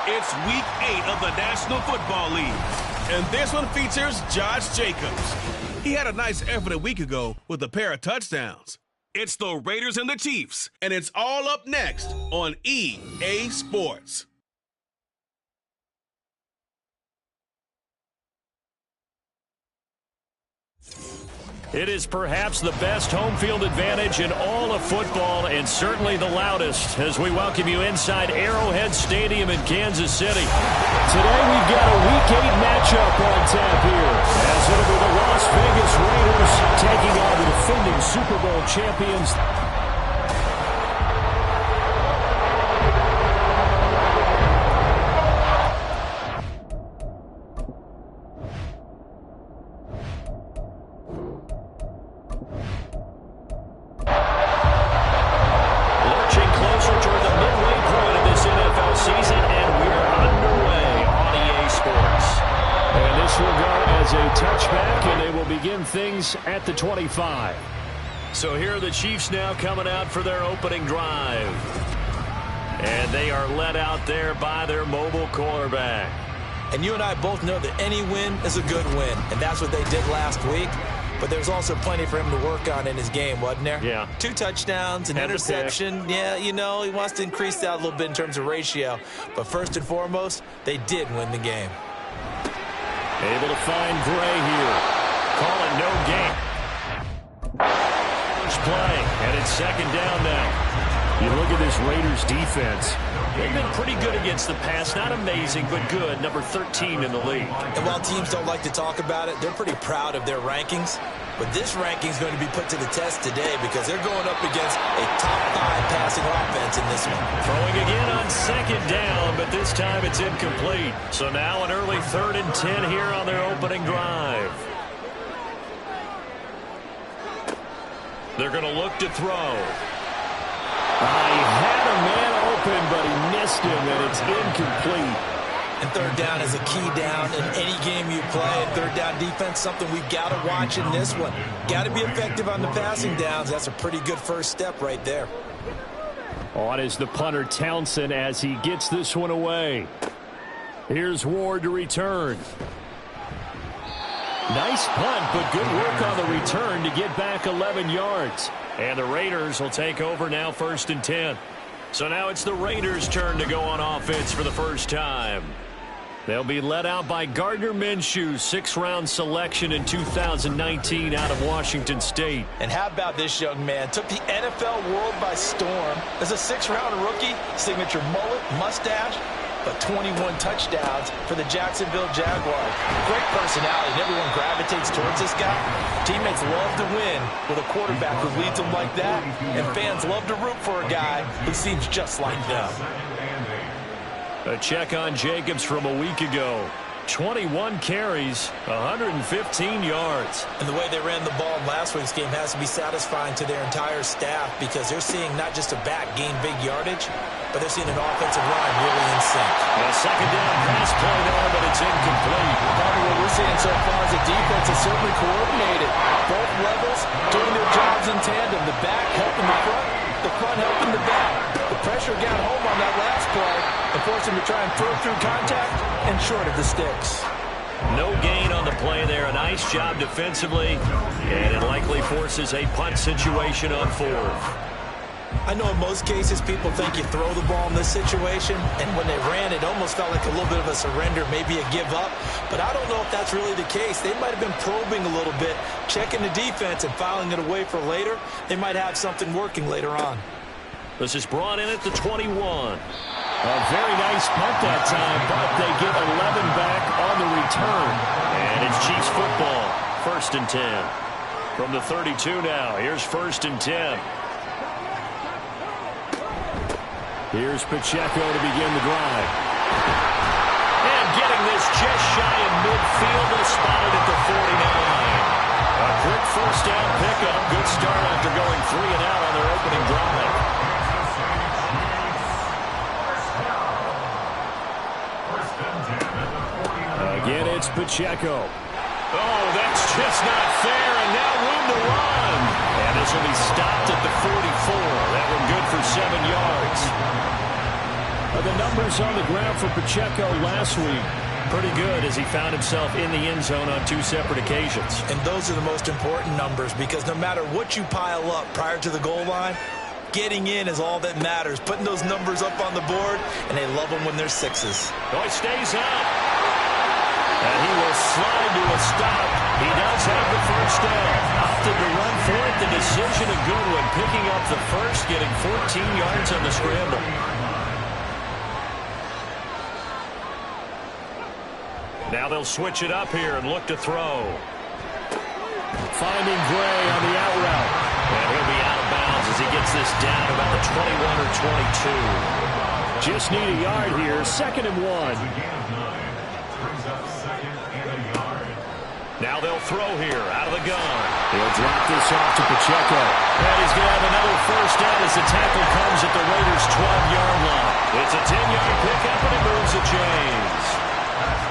It's Week 8 of the National Football League, and this one features Josh Jacobs. He had a nice effort a week ago with a pair of touchdowns. It's the Raiders and the Chiefs, and it's all up next on EA Sports. It is perhaps the best home field advantage in all of football, and certainly the loudest, as we welcome you inside Arrowhead Stadium in Kansas City. Today we've got a Week 8 matchup on tap here, as it'll be the Las Vegas Raiders taking on the defending Super Bowl champions. Things at the 25. So here are the Chiefs now coming out for their opening drive. And they are led out there by their mobile quarterback. And you and I both know that any win is a good win, and that's what they did last week. But there's also plenty for him to work on in his game, wasn't there? Yeah. 2 touchdowns, an interception. Yeah, you know, he wants to increase that a little bit in terms of ratio. But first and foremost, they did win the game. Able to find Gray here. Call it no gain. First play, and it's second down now. You look at this Raiders defense. They've been pretty good against the pass. Not amazing, but good. Number 13 in the league. And while teams don't like to talk about it, they're pretty proud of their rankings. But this ranking is going to be put to the test today because they're going up against a top 5 passing offense in this one. Throwing again on second down, but this time it's incomplete. So now an early 3rd and 10 here on their opening drive. They're going to look to throw. He had a man open, but he missed him, and it's incomplete. And third down is a key down in any game you play. And third down defense, something we've got to watch in this one. Got to be effective on the passing downs. That's a pretty good first step right there. On is the punter, Townsend, as he gets this one away. Here's Ward to return. Nice punt, but good work on the return to get back 11 yards. And the Raiders will take over now 1st and 10. So now it's the Raiders' turn to go on offense for the first time. They'll be led out by Gardner Minshew, 6th-round selection in 2019 out of Washington State. And how about this young man? Took the NFL world by storm as a 6th-round rookie, signature mullet, mustache, but 21 touchdowns for the Jacksonville Jaguars. Great personality, and everyone gravitates towards this guy. Teammates love to win with a quarterback who leads them like that, and fans love to root for a guy who seems just like them. A check on Jacobs from a week ago. 21 carries, 115 yards. And the way they ran the ball in last week's game has to be satisfying to their entire staff because they're seeing not just a back gain big yardage, but they're seeing an offensive line really in sync. A second down pass play there, but it's incomplete. Probably what we're seeing so far is the defense is certainly coordinated. Both levels doing their jobs in tandem. The back helping the front helping the back. The pressure got home on that last play and forced him to try and throw through contact and short of the sticks. No gain on the play there. A nice job defensively, and it likely forces a punt situation on 4th. I know in most cases people think you throw the ball in this situation, and when they ran it almost felt like a little bit of a surrender, maybe a give up, but I don't know if that's really the case. They might have been probing a little bit, checking the defense and filing it away for later. They might have something working later on. This is brought in at the 21. A very nice punt that time, but they get 11 back on the return. And it's Chiefs football, 1st and 10. From the 32 now, here's 1st and 10. Here's Pacheco to begin the drive. And getting this just shy of midfield, they spotted at the 49. A quick first down pickup. Good start after going 3 and out on their opening drive. Again, it's Pacheco. Oh, that's just not fair, and now room to run. And this will be stopped at the 44. That one good for 7 yards. The numbers numbers on the ground for Pacheco last week. Pretty good as he found himself in the end zone on 2 separate occasions. And those are the most important numbers because no matter what you pile up prior to the goal line, getting in is all that matters. Putting those numbers up on the board, and they love them when they're 6s. Oh, he stays up. And he will slide to a stop. He does have the first down. Opted to run for it. The decision a good one. Picking up the first, getting 14 yards on the scramble. Now they'll switch it up here and look to throw. Finding Gray on the out route. And he'll be out of bounds as he gets this down about the 21 or 22. Just need a yard here. 2nd and 1. Now they'll throw here out of the gun. He'll drop this off to Pacheco. And he's going to have another first down as the tackle comes at the Raiders' 12-yard line. It's a 10-yard pickup, and it moves the chains.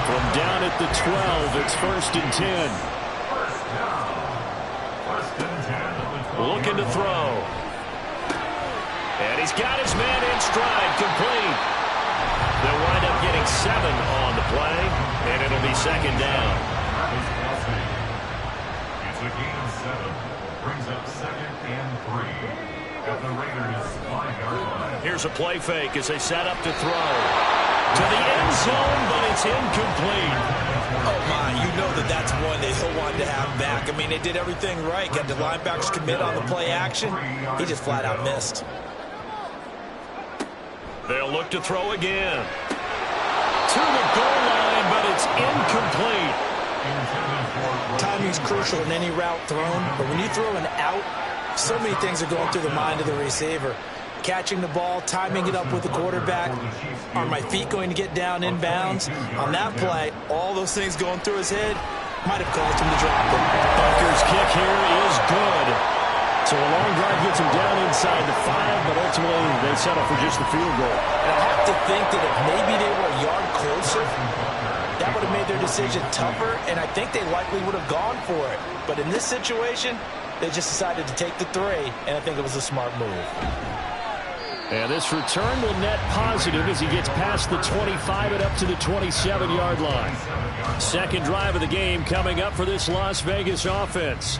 From down at the 12, it's 1st and 10. Looking to throw. And he's got his man in stride, complete. They'll wind up getting 7 on the play, and it'll be 2nd down. It's a gain of 7. Brings up 2nd and 3. At the Raiders' 5-yard line. Here's a play fake as they set up to throw. To the end zone, but it's incomplete. Oh, my, you know that's one that he'll want to have back. I mean, they did everything right. Got the linebackers commit on the play action. He just flat out missed. They'll look to throw again. To the goal line, but it's incomplete. Timing's crucial in any route thrown, but when you throw an out, so many things are going through the mind of the receiver. Catching the ball, timing it up with the quarterback. Are my feet going to get down in bounds? On that play, all those things going through his head might have caused him to drop it. Bunker's kick here is good. So a long drive gets him down inside the 5, but ultimately they settle for just the field goal. And I have to think that if maybe they were a yard closer, that would have made their decision tougher, and I think they likely would have gone for it. But in this situation, they just decided to take the 3, and I think it was a smart move. And this return will net positive as he gets past the 25 and up to the 27-yard line. 2nd drive of the game coming up for this Las Vegas offense.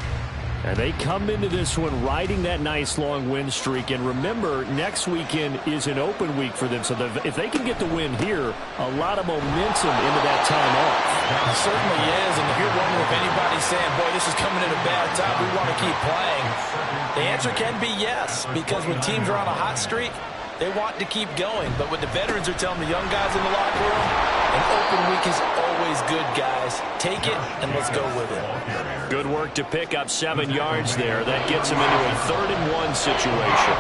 And they come into this one riding that nice long win streak. And remember, next weekend is an open week for them. So if they can get the win here, a lot of momentum into that time off. It certainly is. And if you're wondering if anybody's saying, boy, this is coming at a bad time, we want to keep playing, the answer can be yes. Because when teams are on a hot streak, they want to keep going. But what the veterans are telling the young guys in the locker room, an open week is always good, guys. Take it, and let's go with it. Good work to pick up 7 yards there. That gets him into a 3rd and 1 situation.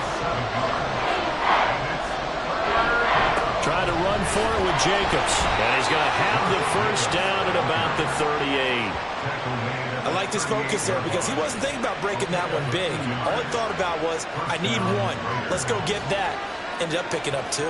Trying to run for it with Jacobs. And he's going to have the first down at about the 38. I like this focus there because he wasn't thinking about breaking that one big. All he thought about was, I need 1. Let's go get that. Ended up picking up 2.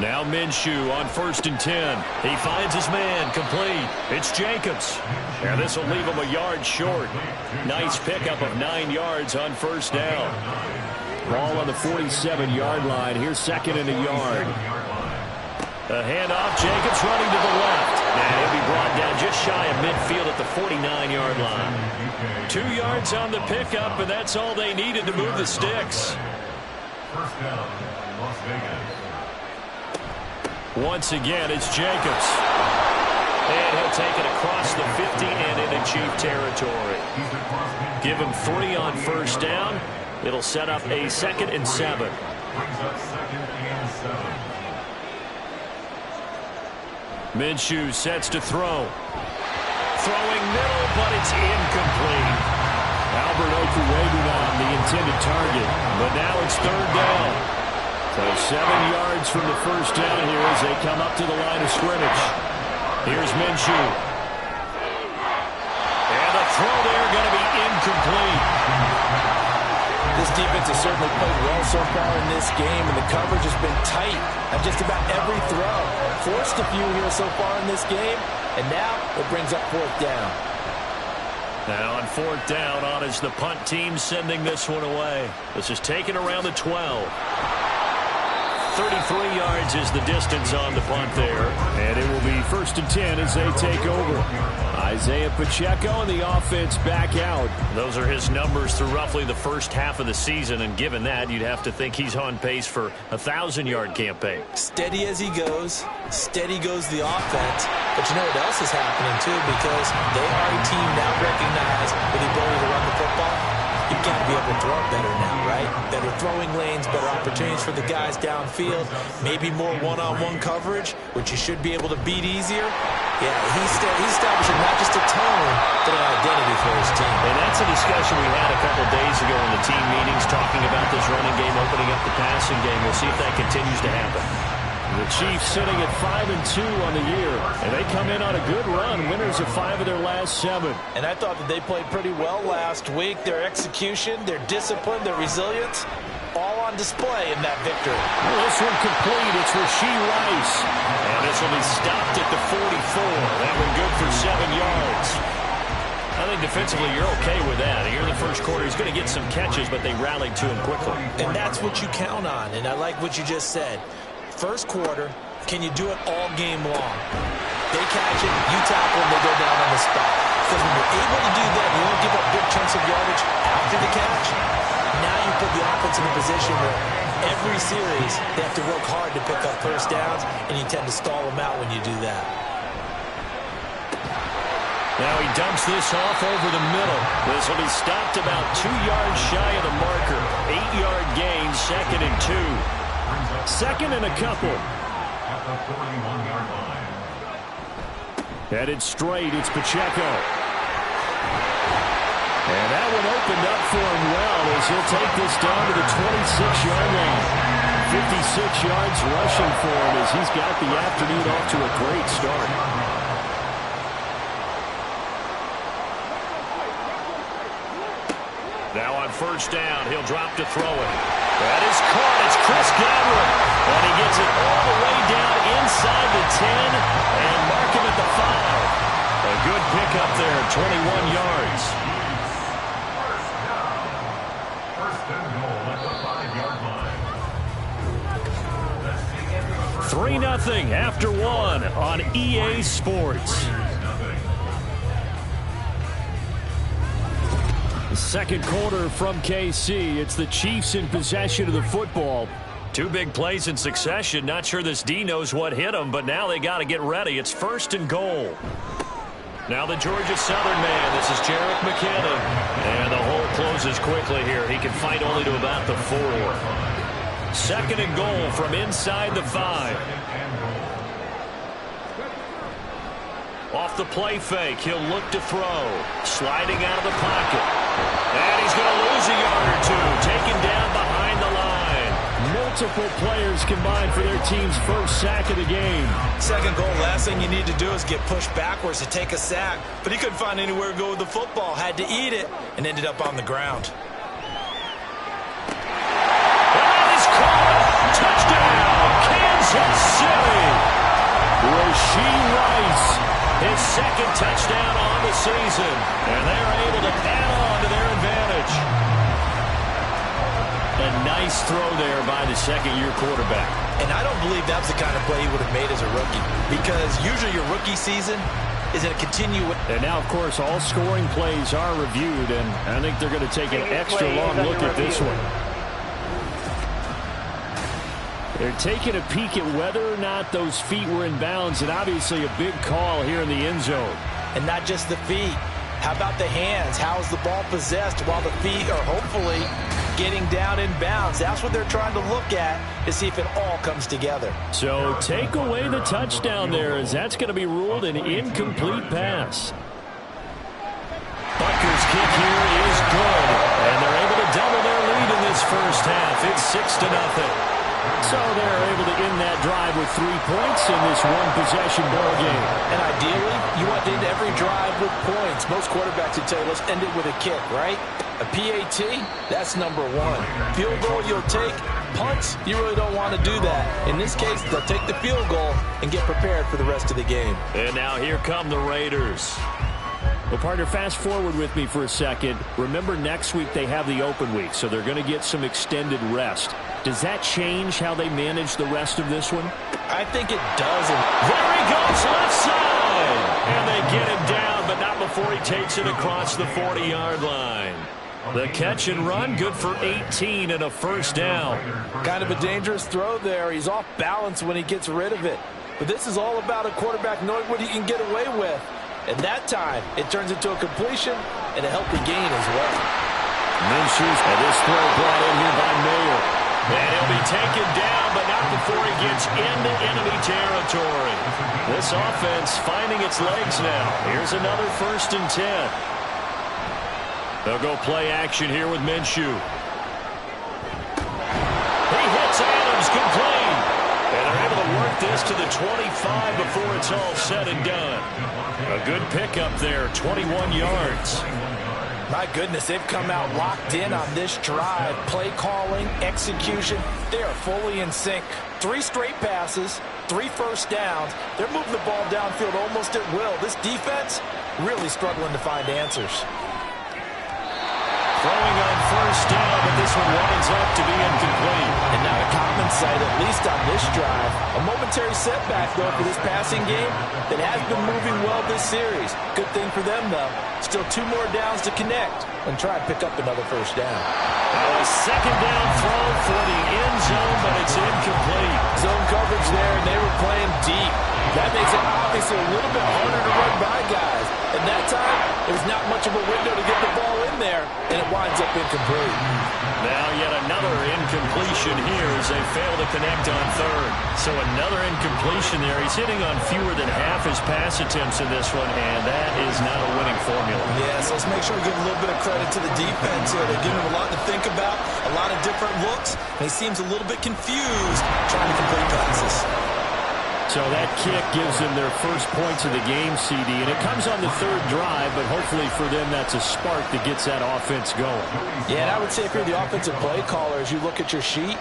Now Minshew on 1st and 10. He finds his man, complete. It's Jacobs. And this will leave him a yard short. Nice pickup of 9 yards on 1st down. Ball on the 47-yard line. Here's 2nd and a yard. A handoff, Jacobs running to the left. And he'll be brought down just shy of midfield at the 49-yard line. 2 yards on the pickup, and that's all they needed to move the sticks. First down, Las Vegas. Once again, it's Jacobs. And he'll take it across the 50 and into Chief territory. Give him 3 on 1st down. It'll set up a 2nd and 7. Brings up 2nd and 7. Minshew sets to throw. Throwing middle, but it's incomplete. Albert Okwuegbunam on the intended target. But now it's 3rd down. So 7 yards from the first down here as they come up to the line of scrimmage. Here's Minshew. And the throw there going to be incomplete. This defense has certainly played well so far in this game, and the coverage has been tight on just about every throw. Forced a few here so far in this game, and now it brings up 4th down. Now on 4th down, on is the punt team sending this one away. This is taken around the 12. 33 yards is the distance on the punt there. And it will be 1st and 10 as they take over. Isaiah Pacheco and the offense back out. Those are his numbers through roughly the first half of the season, and given that, you'd have to think he's on pace for a 1,000-yard campaign. Steady as he goes, steady goes the offense. But you know what else is happening, too, because they are a team now recognized with the ability to run the football. You've got to be able to throw it better now, right? Better throwing lanes, better opportunities for the guys downfield, maybe more one-on-one coverage, which you should be able to beat easier. Yeah, he's establishing not just a tone, but an identity for his team. And that's a discussion we had a couple days ago in the team meetings, talking about this running game, opening up the passing game. We'll see if that continues to happen. The Chiefs sitting at 5-2 on the year, and they come in on a good run, winners of 5 of their last 7. And I thought that they played pretty well last week. Their execution, their discipline, their resilience, all on display in that victory. Well, this one complete. It's Rashee Rice. And this will be stopped at the 44. That one good for 7 yards. I think defensively you're okay with that. Here in the first quarter, he's going to get some catches, but they rallied to him quickly. And that's what you count on, and I like what you just said. First quarter, can you do it all game long? They catch it, you tackle them, they go down on the spot. Because when you're able to do that, you don't give up big chunks of yardage after the catch. Now you put the offense in a position where every series they have to work hard to pick up first downs, and you tend to stall them out when you do that. Now he dumps this off over the middle. This will be stopped about 2 yards shy of the marker. 8-yard gain, 2nd and 2. 2nd and a couple. At the 41-yard line. Headed straight, it's Pacheco. And that one opened up for him well as he'll take this down to the 26-yard line. 56 yards rushing for him as he's got the afternoon off to a great start. Now on 1st down, he'll drop to throw it. That is caught. It's Chris Godwin. And he gets it all the way down inside the 10 and mark him at the 5. A good pickup there, 21 yards. First and goal at the 5-yard line. 3-0 after 1 on EA Sports. Second quarter from KC. It's the Chiefs in possession of the football. 2 big plays in succession. Not sure this D knows what hit him, but now they got to get ready. It's 1st and goal. Now the Georgia Southern man. This is Jerick McKinnon. And the hole closes quickly here. He can fight only to about the 4. 2nd and goal from inside the 5. Off the play fake, he'll look to throw. Sliding out of the pocket. And he's going to lose a yard or 2. Taken down behind the line. Multiple players combined for their team's first sack of the game. 2nd goal, last thing you need to do is get pushed backwards to take a sack. But he couldn't find anywhere to go with the football. Had to eat it and ended up on the ground. That is caught. Touchdown, Kansas City. Rashee Rice. His 2nd touchdown on the season. And they're able to add on to their advantage. A nice throw there by the 2nd-year quarterback. And I don't believe that was the kind of play he would have made as a rookie. Because usually your rookie season is going to continue. And now, of course, all scoring plays are reviewed. And I think they're going to take an extra long look at this one. They're taking a peek at whether or not those feet were in bounds, and obviously a big call here in the end zone. And not just the feet. How about the hands? How is the ball possessed while the feet are hopefully getting down in bounds? That's what they're trying to look at to see if it all comes together. So take away the touchdown there, as that's going to be ruled an incomplete pass. Butker's kick here is good, and they're able to double their lead in this first half. It's 6-0. So they're able to end that drive with 3 points in this one-possession ball game. And ideally, you want to end every drive with points. Most quarterbacks would tell you, let's end it with a kick, right? A PAT, that's number 1. Field goal you'll take. Punts, you really don't want to do that. In this case, they'll take the field goal and get prepared for the rest of the game. And now here come the Raiders. Well, partner, fast forward with me for a second. Remember, next week they have the open week, so they're going to get some extended rest. Does that change how they manage the rest of this one? I think it does. There he goes, left side. And they get him down, but not before he takes it across the 40-yard line. The catch and run, good for 18 and a first down. Kind of a dangerous throw there. He's off balance when he gets rid of it. But this is all about a quarterback knowing what he can get away with. And that time, it turns into a completion and a healthy gain as well. Minshew's and this throw brought in here by Mayer. And he'll be taken down, but not before he gets into enemy territory. This offense finding its legs now. Here's another 1st and 10. They'll go play action here with Minshew. He hits Adams, complete. And they're able to work this to the 25 before it's all said and done. A good pickup there, 21 yards. My goodness, they've come out locked in on this drive. Play calling, execution, they are fully in sync. 3 straight passes, 3 first downs. They're moving the ball downfield almost at will. This defense really struggling to find answers. Throwing on 1st down, but this one winds up to be incomplete. And not a common sight, at least on this drive. A momentary setback, though, for this passing game that has been moving well this series. Good thing for them, though. Still 2 more downs to connect and try and pick up another first down. A 2nd down throw for the end zone, but it's incomplete. Zone coverage there, and they were playing deep. That makes it obviously a little bit harder to run by guys. And that time, it was not much of a window to get the ball in there, and it winds up incomplete. Now yet another incompletion here as they fail to connect on 3rd. So another incompletion there. He's hitting on fewer than half his pass attempts in this one, and that is not a winning formula. Yes, let's make sure we give a little bit of credit to the defense here. They're giving him a lot to think about, a lot of different looks, and he seems a little bit confused trying to complete passes. So that kick gives them their first points of the game, CD, and it comes on the 3rd drive, but hopefully for them that's a spark that gets that offense going. Yeah, and I would say if you're the offensive play caller, as you look at your sheet,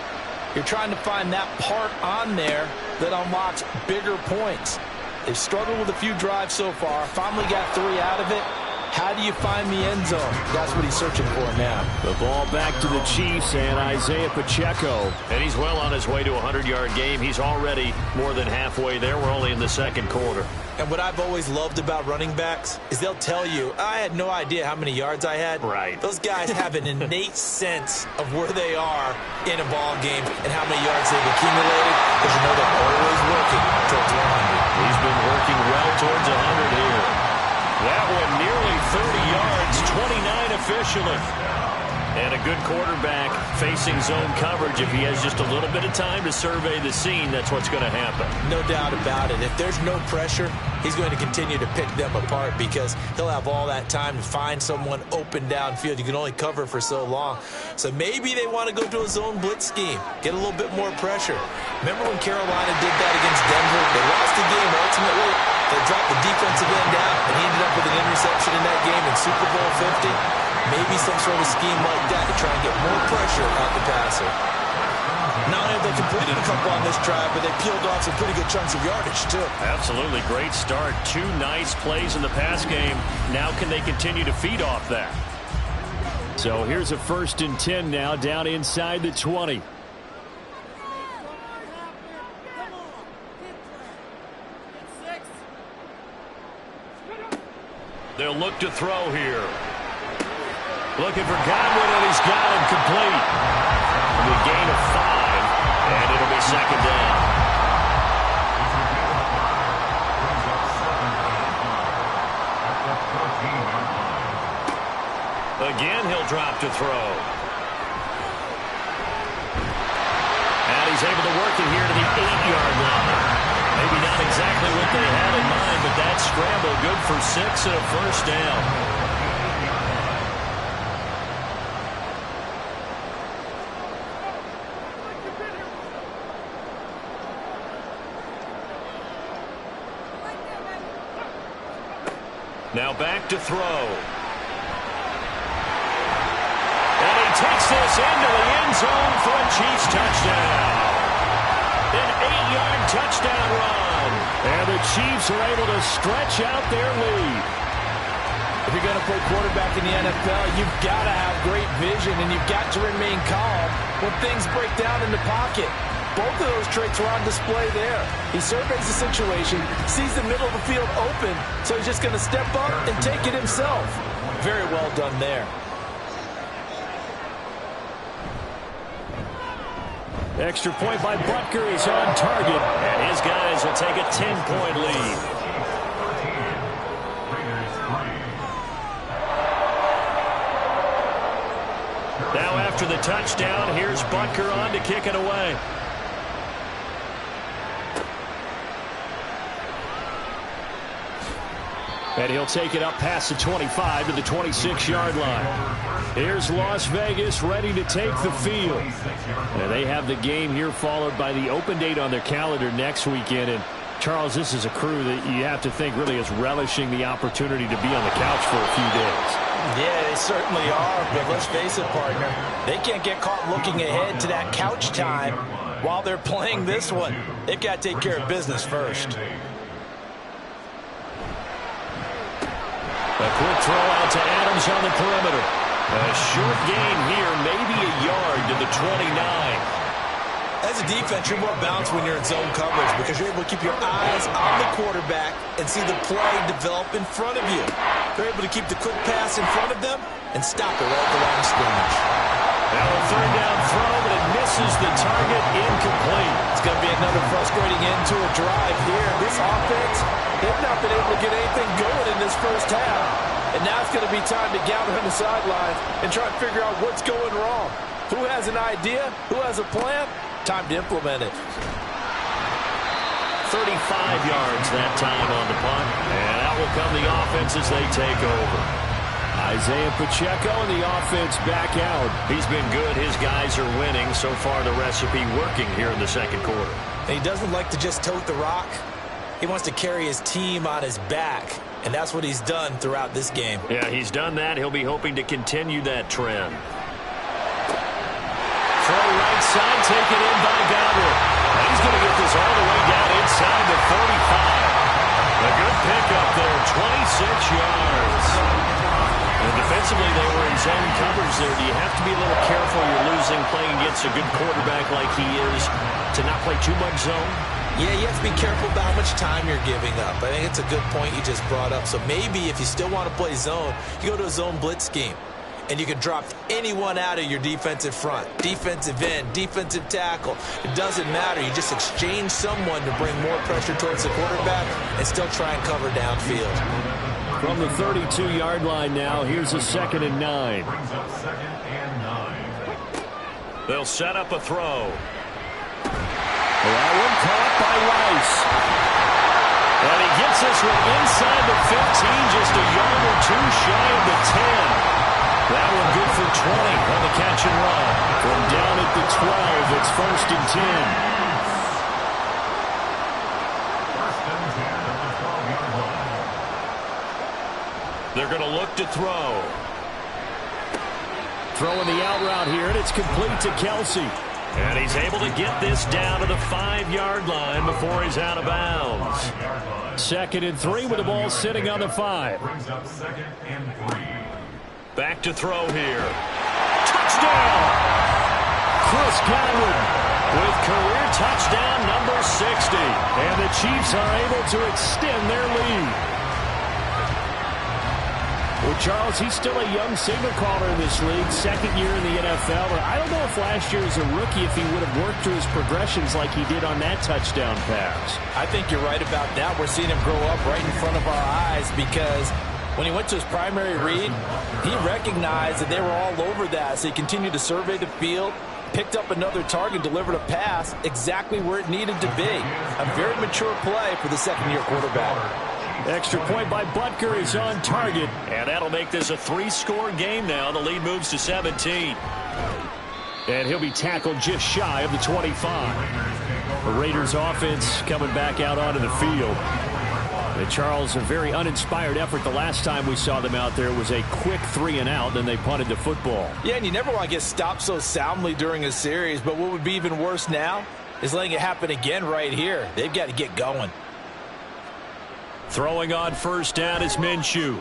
you're trying to find that part on there that unlocks bigger points. They've struggled with a few drives so far, finally got 3 out of it. How do you find the end zone? That's what he's searching for now. The ball back to the Chiefs and Isaiah Pacheco. And he's well on his way to a 100-yard game. He's already more than halfway there. We're only in the 2nd quarter. And what I've always loved about running backs is they'll tell you, I had no idea how many yards I had. Right. Those guys have an innate sense of where they are in a ball game and how many yards they've accumulated, because you know they're always working towards 100. He's been working well towards 100 here. That one nearly 30 yards, 29 officially. And a good quarterback facing zone coverage. If he has just a little bit of time to survey the scene, that's what's going to happen. No doubt about it. If there's no pressure, he's going to continue to pick them apart because he'll have all that time to find someone open downfield. You can only cover for so long. So maybe they want to go to a zone blitz scheme, get a little bit more pressure. Remember when Carolina did that against Denver? They lost the game ultimately. They dropped the defensive end out, and he ended up with an interception in that game in Super Bowl 50. Maybe some sort of scheme like that to try and get more pressure out the passer. Not only have they completed a couple on this drive, but they peeled off some pretty good chunks of yardage, too. Absolutely. Great start. 2 nice plays in the pass game. Now can they continue to feed off that? So here's a 1st and 10 now, down inside the 20. They'll look to throw here. Looking for Godwin, and he's got him complete. A gain of 5, and it'll be 2nd down. Again, he'll drop to throw. And he's able to work it here to the 8-yard line. Maybe not exactly what they had in mind, but that scramble good for 6 and a first down. Now back to throw. And he takes this into the end zone for a Chiefs touchdown. An 8-yard touchdown run. And the Chiefs are able to stretch out their lead. If you're going to play quarterback in the NFL, you've got to have great vision, and you've got to remain calm when things break down in the pocket. Both of those traits are on display there. He surveys the situation, sees the middle of the field open, so he's just going to step up and take it himself. Very well done there. Extra point by Butker is on target, and his guys will take a 10-point lead. Now after the touchdown, here's Butker on to kick it away. And he'll take it up past the 25 to the 26-yard line. Here's Las Vegas ready to take the field. And they have the game here followed by the open date on their calendar next weekend. And Charles, this is a crew that you have to think really is relishing the opportunity to be on the couch for a few days. Yeah, they certainly are, but let's face it, partner. They can't get caught looking ahead to that couch time while they're playing this one. They've got to take care of business first. A quick throw out to Adams on the perimeter. A short gain here, maybe a yard to the 29. As a defense, you're more balanced when you're in zone coverage because you're able to keep your eyes on the quarterback and see the play develop in front of you. They're able to keep the quick pass in front of them and stop it right at the line of scrimmage. Now a third down throw, but it misses the target, incomplete. It's going to be another frustrating end to a drive here. This offense, they've not been able to get anything going in this first half. And now it's going to be time to gather on the sidelines and try to figure out what's going wrong. Who has an idea? Who has a plan? Time to implement it. 35 yards that time on the punt. And out will come the offense as they take over. Isaiah Pacheco and the offense back out. He's been good. His guys are winning. So far, the recipe working here in the second quarter. And he doesn't like to just tote the rock. He wants to carry his team on his back. And that's what he's done throughout this game. Yeah, he's done that. He'll be hoping to continue that trend. Throw right side, take it in by Godwin. He's going to get this all the way down inside the 45. A good pickup there, 26 yards. And defensively, they were in zone coverage there. Do you have to be a little careful you're losing playing against a good quarterback like he is to not play too much zone? Yeah, you have to be careful about how much time you're giving up. I think it's a good point you just brought up. So maybe if you still want to play zone, you go to a zone blitz scheme. And you can drop anyone out of your defensive front. Defensive end, defensive tackle. It doesn't matter. You just exchange someone to bring more pressure towards the quarterback and still try and cover downfield. From the 32-yard line now, here's a 2nd and 9. Brings up 2nd and 9. They'll set up a throw. That one caught by Rice. And he gets this one inside the 15, just a yard or two shy of the 10. That one good for 20 on the catch and run. From down at the 12, it's 1st and 10. 1st and 10 at the 12-yard line. They're going to look to throw. Throwing the out route here, and it's complete to Kelsey. And he's able to get this down to the 5-yard line before he's out of bounds. 2nd and 3 with the ball sitting on the 5. Brings up 2nd and 3. Back to throw here. Touchdown! Chris Godwin with career touchdown number 60. And the Chiefs are able to extend their lead. Well, Charles, he's still a young signal caller in this league, 2nd year in the NFL. But I don't know if last year as a rookie, if he would have worked through his progressions like he did on that touchdown pass. I think you're right about that. We're seeing him grow up right in front of our eyes because when he went to his primary read, he recognized that they were all over that. So he continued to survey the field, picked up another target, delivered a pass exactly where it needed to be. A very mature play for the second-year quarterback. Extra point by Butker is on target. And that'll make this a 3-score game now. The lead moves to 17. And he'll be tackled just shy of the 25. The Raiders offense coming back out onto the field. And Charles, a very uninspired effort. The last time we saw them out there was a quick 3-and-out, then they punted the football. Yeah, and you never want to get stopped so soundly during a series, but what would be even worse now is letting it happen again right here. They've got to get going. Throwing on 1st down is Minshew.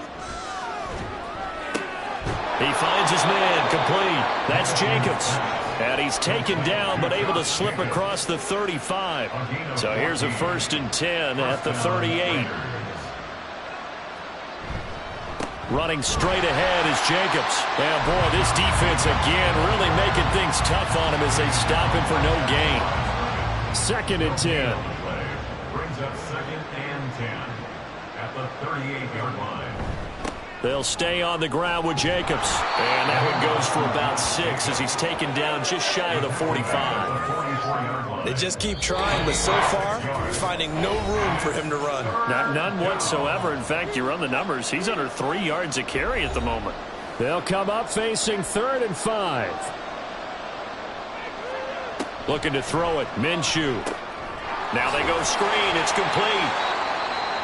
He finds his man, complete. That's Jacobs. And he's taken down, but able to slip across the 35. So here's a 1st and 10 at the 38. Running straight ahead is Jacobs. And boy, this defense again really making things tough on him as they stop him for no gain. 2nd and 10. Brings up 2nd and 10 at the 38-yard line. They'll stay on the ground with Jacobs. And that one goes for about 6 as he's taken down just shy of the 45. They just keep trying, but so far, finding no room for him to run. None whatsoever. In fact, you run the numbers. He's under 3 yards a carry at the moment. They'll come up facing 3rd and 5. Looking to throw it. Minshew. Now they go screen. It's complete.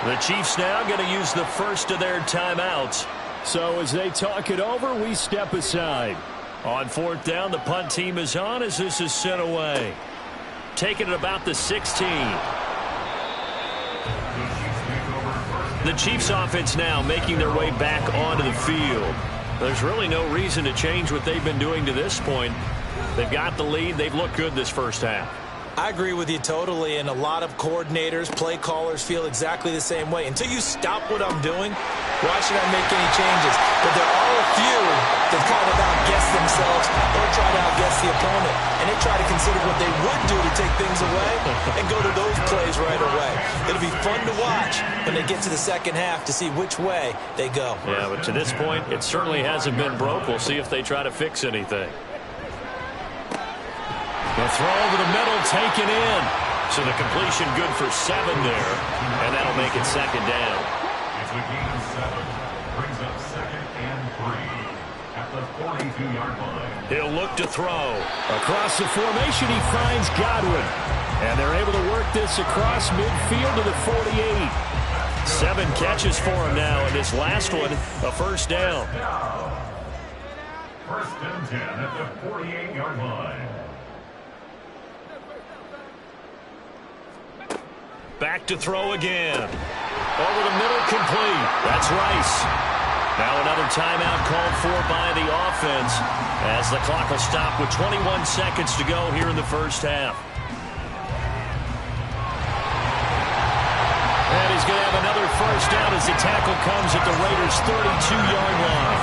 The Chiefs now going to use the first of their timeouts. So as they talk it over, we step aside. On 4th down, the punt team is on as this is sent away. Taking it about the 16. The Chiefs offense now making their way back onto the field. There's really no reason to change what they've been doing to this point. They've got the lead. They've looked good this first half. I agree with you totally, and a lot of coordinators, play callers feel exactly the same way. Until you stop what I'm doing, why should I make any changes? But there are a few that kind of outguess themselves or try to outguess the opponent, and they try to consider what they would do to take things away and go to those plays right away. It'll be fun to watch when they get to the second half to see which way they go. Yeah, but to this point, it certainly hasn't been broke. We'll see if they try to fix anything. The throw over the middle, taken in. So the completion good for 7 there, and that'll make it 2nd down. It's a gain of 7. Brings up 2nd and 3 at the 42-yard line. He'll look to throw. Across the formation, he finds Godwin. And they're able to work this across midfield to the 48. 7 catches for him now, and this last one, a 1st down. 1st and 10 at the 48-yard line. Back to throw again. Over the middle, complete. That's Rice. Now another timeout called for by the offense as the clock will stop with 21 seconds to go here in the first half. And he's going to have another 1st down as the tackle comes at the Raiders' 32-yard line.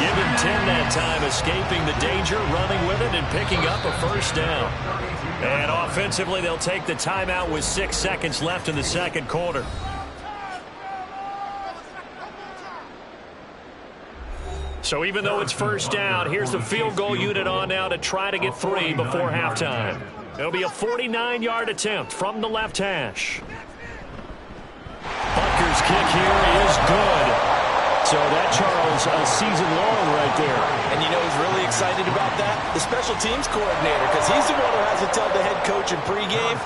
Give him 10 that time, escaping the danger, running with it, and picking up a 1st down. And offensively, they'll take the timeout with 6 seconds left in the 2nd quarter. So even though it's 1st down, here's the field goal unit on now to try to get 3 before halftime. It'll be a 49-yard attempt from the left hash. Butker's kick here is good. So that, Charles, a season long right there. And you know who's really excited about that? The special teams coordinator, because he's the one who has to tell the head coach in pregame,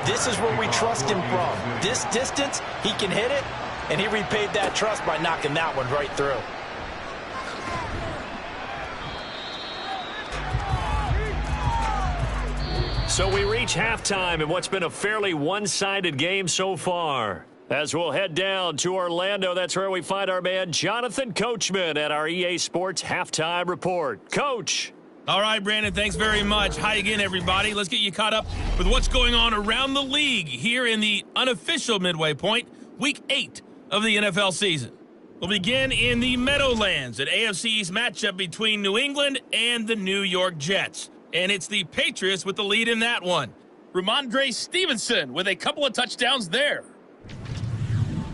this is where we trust him from. This distance, he can hit it, and he repaid that trust by knocking that one right through. So we reach halftime in what's been a fairly one-sided game so far. As we'll head down to Orlando, that's where we find our man Jonathan Coachman at our EA Sports Halftime Report. Coach. All right, Brandon, thanks very much. Hi again, everybody. Let's get you caught up with what's going on around the league here in the unofficial midway point, Week 8 of the NFL season. We'll begin in the Meadowlands, an AFC East matchup between New England and the New York Jets. And it's the Patriots with the lead in that one. Ramondre Stevenson with a couple of touchdowns there.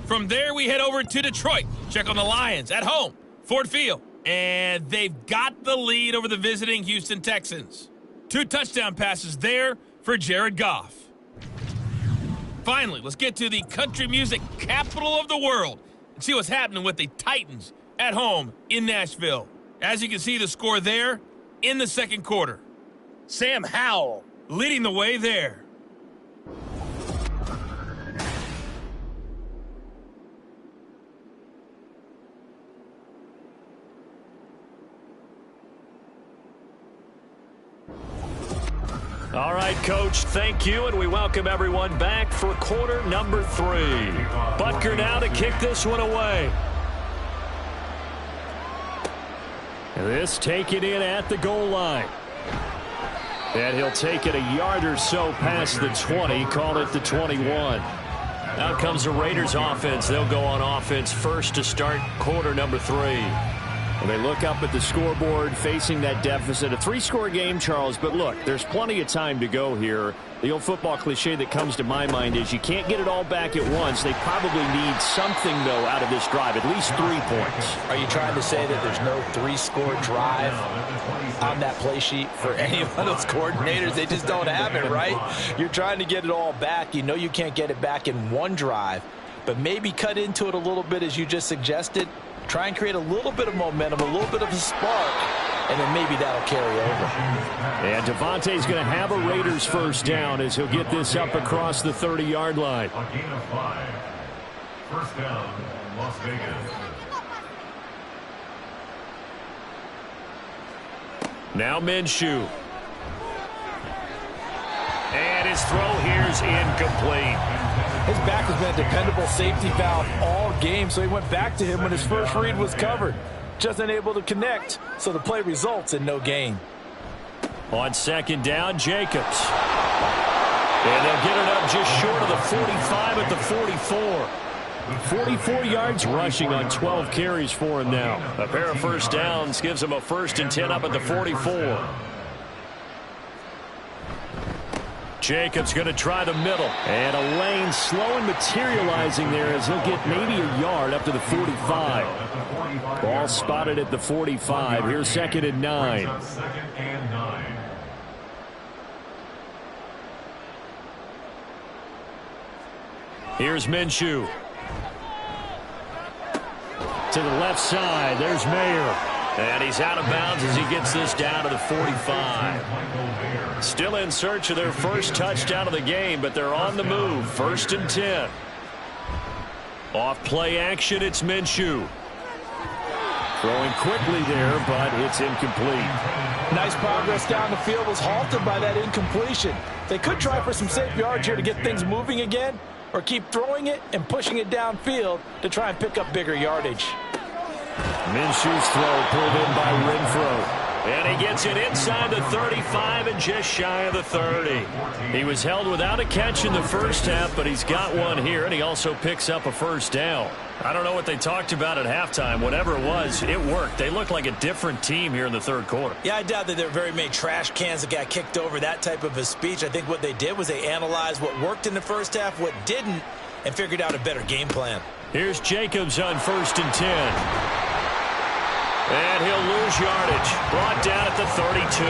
From there, we head over to Detroit. Check on the Lions at home, Ford Field. And they've got the lead over the visiting Houston Texans. 2 touchdown passes there for Jared Goff. Finally, let's get to the country music capital of the world and see what's happening with the Titans at home in Nashville. As you can see, the score there in the 2nd quarter. Sam Howell leading the way there. All right, Coach, thank you, and we welcome everyone back for quarter number 3. Butker now to kick this one away. And this taken in at the goal line. And he'll take it a yard or so past the 20, call it the 21. Out comes the Raiders offense. They'll go on offense first to start quarter number 3. Well, they look up at the scoreboard facing that deficit. A 3-score game, Charles, but look, there's plenty of time to go here. The old football cliche that comes to my mind is you can't get it all back at once. They probably need something, though, out of this drive, at least 3 points. Are you trying to say that there's no 3-score drive on that play sheet for any one of those coordinators? They just don't have it, right? You're trying to get it all back. You know you can't get it back in one drive, but maybe cut into it a little bit as you just suggested. Try and create a little bit of momentum, a little bit of a spark, and then maybe that'll carry over. And Devontae's going to have a Raiders first down as he'll get this up across the 30-yard line. A gain of 5. First down, Las Vegas. Now Minshew. And his throw here's incomplete. His back has been a dependable safety valve all game, so he went back to him when his first read was covered. Just unable to connect, so the play results in no gain. On second down, Jacobs. And they'll get it up just short of the 45 at the 44. 44 yards rushing on 12 carries for him now. A pair of first downs gives him a 1st and 10 up at the 44. Jacobs going to try the middle. And a lane slow and materializing there as he'll get maybe a yard up to the 45. Ball spotted at the 45. Here's 2nd and 9. Here's Minshew. To the left side, there's Mayer. And he's out of bounds as he gets this down to the 45. Still in search of their first touchdown of the game, but they're on the move. 1st and 10. Off play action, it's Minshew. Throwing quickly there, but it's incomplete. Nice progress down the field, was halted by that incompletion. They could try for some safe yards here to get things moving again, or keep throwing it and pushing it downfield to try and pick up bigger yardage. Minshew's throw pulled in by Renfro. And he gets it inside the 35 and just shy of the 30. He was held without a catch in the first half, but he's got one here, and he also picks up a first down. I don't know what they talked about at halftime. Whatever it was, it worked. They look like a different team here in the third quarter. Yeah, I doubt that there were very many trash cans that got kicked over, that type of a speech. I think what they did was they analyzed what worked in the first half, what didn't, and figured out a better game plan. Here's Jacobs on 1st and 10. And he'll lose yardage. Brought down at the 32.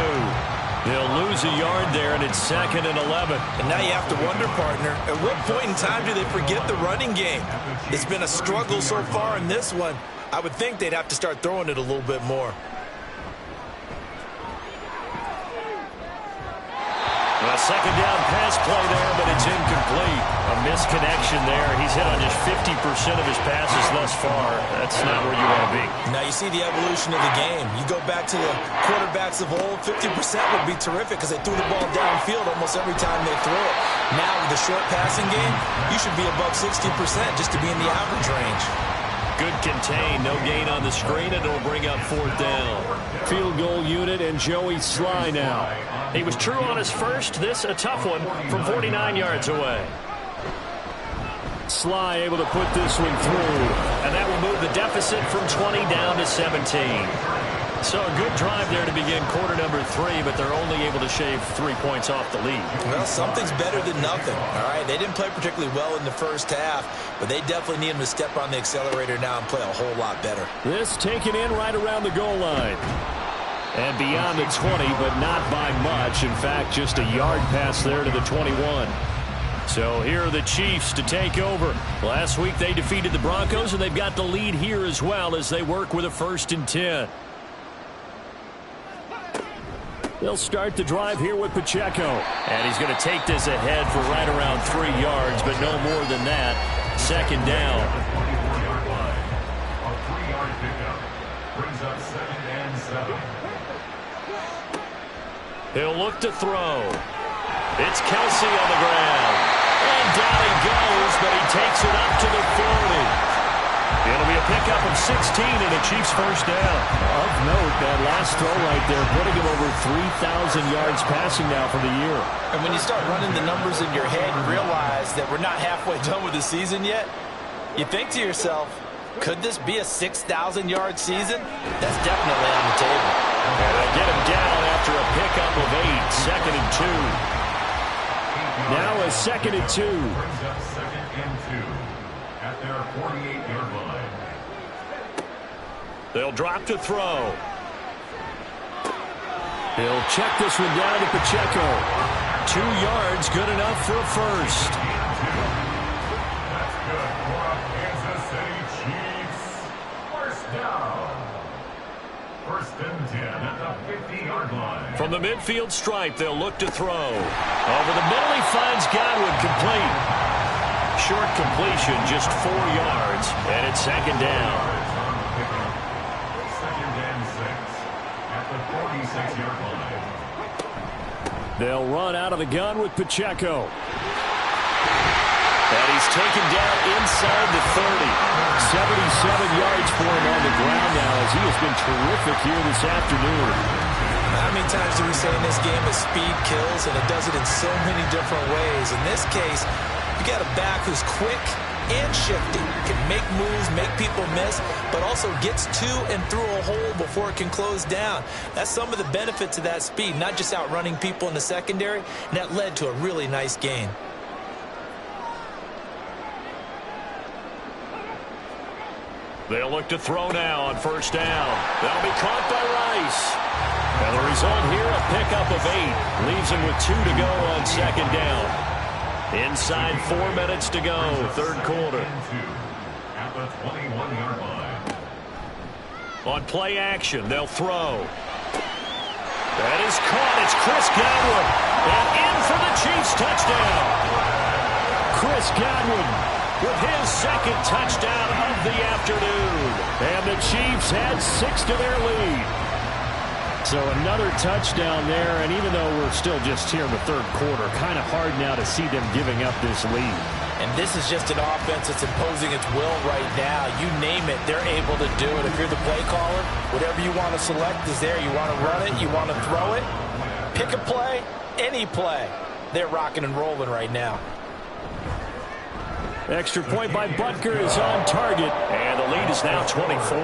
They'll lose a yard there, and it's 2nd and 11. And now you have to wonder, partner, at what point in time do they forget the running game? It's been a struggle so far in this one. I would think they'd have to start throwing it a little bit more. A second down pass play there, but it's incomplete. A misconnection there. He's hit on just 50% of his passes thus far. That's not where you want to be. Now you see the evolution of the game. You go back to the quarterbacks of old, 50% would be terrific because they threw the ball downfield almost every time they threw it. Now with the short passing game, you should be above 60% just to be in the average range. Good contain, no gain on the screen, and it'll bring up 4th down. Field goal unit and Joey Sly now. He was true on his first. This a tough one from 49 yards away. Sly able to put this one through. And that will move the deficit from 20 down to 17. So a good drive there to begin quarter number 3, but they're only able to shave 3 points off the lead. Well, something's better than nothing, all right? They didn't play particularly well in the first half, but they definitely need them to step on the accelerator now and play a whole lot better. This taken in right around the goal line. And beyond the 20, but not by much. In fact, just a yard pass there to the 21. So here are the Chiefs to take over. Last week they defeated the Broncos, and they've got the lead here as well as they work with a 1st and 10. They'll start the drive here with Pacheco. And he's going to take this ahead for right around 3 yards, but no more than that. 2nd down. A 3-yard pickup brings up 2nd and 7. He'll look to throw. It's Kelsey on the ground. And down he goes, but he takes it up to the 40. It'll be a pickup of 16 and a Chiefs first down. Of note, that last throw right there, putting him over 3,000 yards passing now for the year. And when you start running the numbers in your head and realize that we're not halfway done with the season yet, you think to yourself, could this be a 6,000-yard season? That's definitely on the table. And they get him down after a pickup of 8, second and 2. Now a second and 2. Brings up second and 2 at their 48-yard line. They'll drop to throw. He'll check this one down to Pacheco. 2 yards, good enough for a first. That's good for a Kansas City Chiefs. First down. First and 10 at the 50-yard line. From the midfield stripe, they'll look to throw. Over the middle, he finds Godwin, complete. Short completion, just 4 yards, and it's second down. Second and 6 at the 46-yard line. They'll run out of the gun with Pacheco. And he's taken down inside the 30. 77 yards for him on the ground now as he has been terrific here this afternoon. How many times do we say in this game that speed kills, and it does it in so many different ways? In this case, you got a back who's quick and shifty, can make moves, make people miss, but also gets to and through a hole before it can close down. That's some of the benefits of that speed, not just outrunning people in the secondary, and that led to a really nice gain. They'll look to throw now on first down. That'll be caught by Rice. And the result here, a pickup of 8. Leaves him with 2 to go on second down. Inside 4 minutes to go, third quarter. At the 21-yard line. On play action, they'll throw. That is caught. It's Chris Godwin. And in for the Chiefs touchdown. Chris Godwin with his second touchdown of the afternoon. And the Chiefs had 6 to their lead. So another touchdown there, and even though we're still just here in the third quarter, kind of hard now to see them giving up this lead. And this is just an offense that's imposing its will right now. You name it, they're able to do it. If you're the play caller, whatever you want to select is there. You want to run it, you want to throw it, pick a play, any play. They're rocking and rolling right now. Extra point by Butker is on target. And the lead is now 24.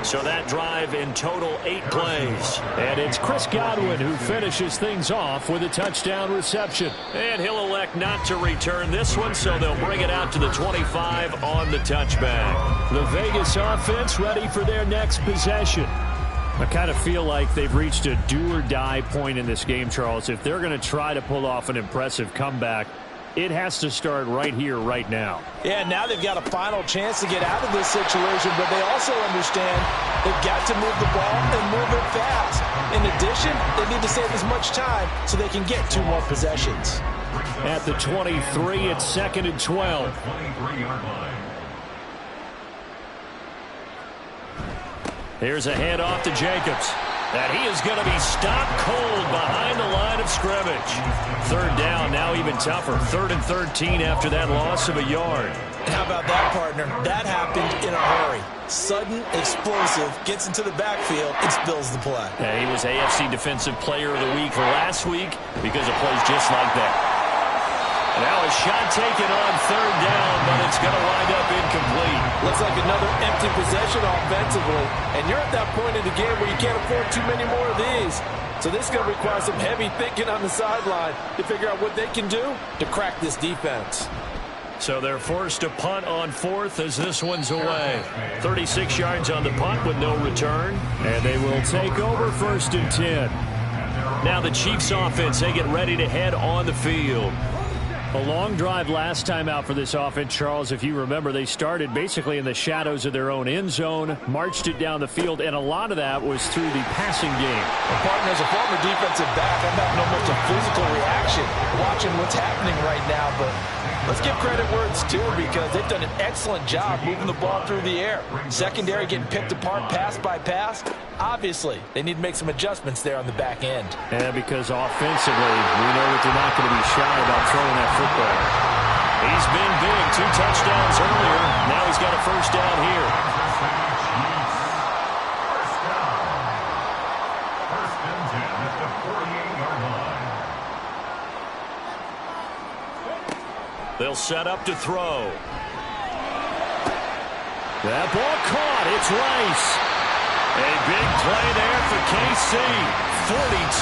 So that drive in total 8 plays. And it's Chris Godwin who finishes things off with a touchdown reception. And he'll elect not to return this one, so they'll bring it out to the 25 on the touchback. The Vegas offense ready for their next possession. I kind of feel like they've reached a do-or-die point in this game, Charles. If they're going to try to pull off an impressive comeback, it has to start right here, right now. Yeah, now they've got a final chance to get out of this situation, but they also understand they've got to move the ball and move it fast. In addition, they need to save as much time so they can get 2 more possessions. At the 23, it's second and 12. 23-yard line. Here's a handoff to Jacobs. And he is going to be stopped cold behind the line of scrimmage. Third down, now even tougher. 3rd and 13 after that loss of a yard. How about that, partner? That happened in a hurry. Sudden, explosive, gets into the backfield, and spills the play. Yeah, he was AFC Defensive Player of the Week last week because of plays just like that. Now a shot taken on 3rd down, but it's going to wind up incomplete. Looks like another empty possession offensively, and you're at that point in the game where you can't afford too many more of these. So this is going to require some heavy thinking on the sideline to figure out what they can do to crack this defense. So they're forced to punt on 4th as this one's away. 36 yards on the punt with no return. And they will take over 1st and 10. Now the Chiefs offense, they get ready to head on the field. A long drive last time out for this offense, Charles. If you remember, they started basically in the shadows of their own end zone, marched it down the field, and a lot of that was through the passing game. Well, partner, as a former defensive back, I'm having almost a physical reaction watching what's happening right now, but let's give credit where it's due because they've done an excellent job moving the ball through the air. Secondary getting picked apart pass by pass. Obviously, they need to make some adjustments there on the back end. And because offensively, we know that they're not going to be shy about throwing that football. He's been big. 2 touchdowns earlier. Now he's got a first down here. First down. First and 10 at the 48-yard line. They'll set up to throw. That ball caught. It's Rice. A big play there for KC. 42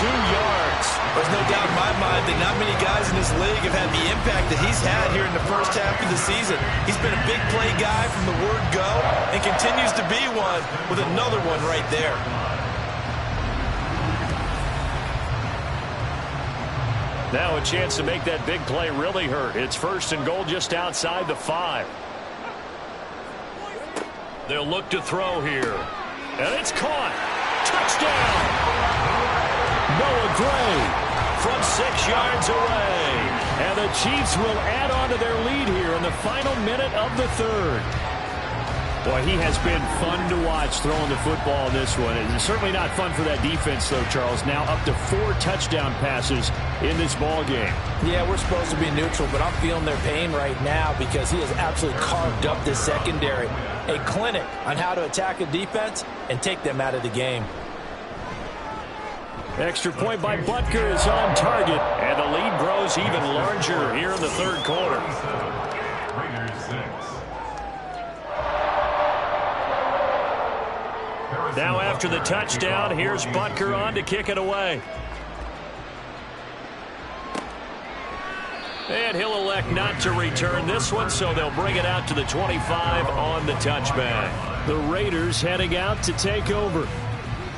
yards. There's no doubt in my mind that not many guys in this league have had the impact that he's had here in the first half of the season. He's been a big play guy from the word go and continues to be one with another one right there. Now a chance to make that big play really hurt. It's first and goal just outside the 5. They'll look to throw here. And it's caught. Touchdown! Noah Gray from 6 yards away. And the Chiefs will add on to their lead here in the final minute of the 3rd. Boy, he has been fun to watch throwing the football in this one. It's certainly not fun for that defense, though, Charles. Now up to 4 touchdown passes in this ball game. Yeah, we're supposed to be neutral, but I'm feeling their pain right now because he has absolutely carved up this secondary. A clinic on how to attack a defense and take them out of the game. Extra point by Butker is on target, and the lead grows even larger here in the 3rd quarter. Raiders 6. Now after the touchdown, here's Butker on to kick it away. And he'll elect not to return this one, so they'll bring it out to the 25 on the touchback. The Raiders heading out to take over.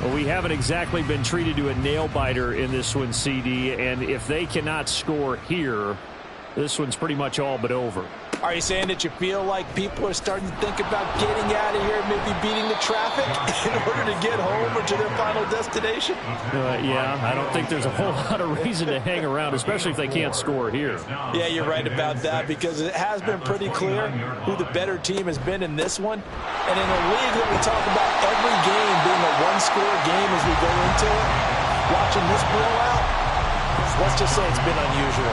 Well, we haven't exactly been treated to a nail-biter in this one, CD, and if they cannot score here, this one's pretty much all but over. Are you saying that you feel like people are starting to think about getting out of here, maybe beating the traffic in order to get home or to their final destination? Yeah, I don't think there's a whole lot of reason to hang around, especially if they can't score here. Yeah, you're right about that because it has been pretty clear who the better team has been in this one. And in a league that we talk about every game being a one-score game as we go into it, watching this blowout, let's just say it's been unusual.